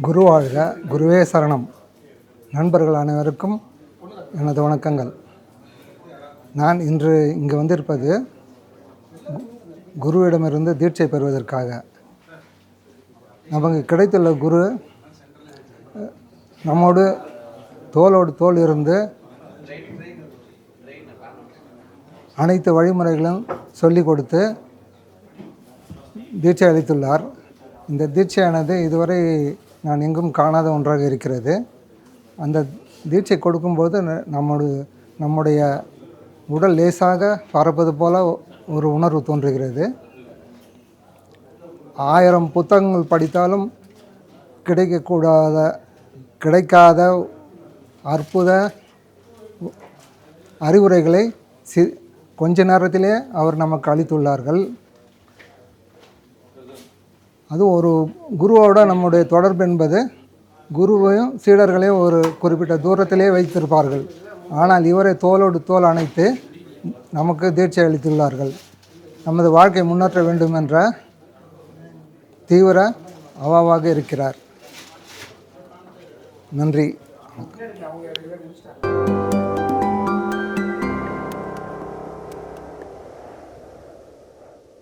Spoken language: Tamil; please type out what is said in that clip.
குரு வாழ்க, குருவே சரணம். நண்பர்கள் அனைவருக்கும் எனது வணக்கங்கள். நான் இன்று இங்கு வந்திருப்பது குருவிடமிருந்து தீட்சை பெறுவதற்காக. நமக்கு கிடைத்துள்ள குரு நம்மோடு தோளோடு தோள் இருந்து அனைத்து வழிமுறைகளும் சொல்லிக் கொடுத்து தீட்சை அளித்துள்ளார். இந்த தீட்சையானது இதுவரை நான் எங்கும் காணாத ஒன்றாக இருக்கிறது. அந்த தீட்சை கொடுக்கும்போது நம்முடைய உடல் லேசாக பறப்பது போல ஒரு உணர்வு தோன்றுகிறது. 1000 புத்தகங்கள் படித்தாலும் கிடைக்காத அற்புத அறிவுரைகளை கொஞ்ச நேரத்திலே அவர் நமக்கு அளித்துள்ளார்கள். அது ஒரு குருவோட நம்முடைய தொடர்பு என்பது குருவையும் சீடர்களையும் ஒரு குறிப்பிட்ட தூரத்திலே வைத்திருப்பார்கள். ஆனால் இவரை தோளோடு தோள் அணைத்து நமக்கு தீட்சை அளித்துள்ளார்கள். நமது வாழ்க்கை முன்னேற்ற வேண்டும் என்ற தீவிர அவாவாக இருக்கிறார். நன்றி.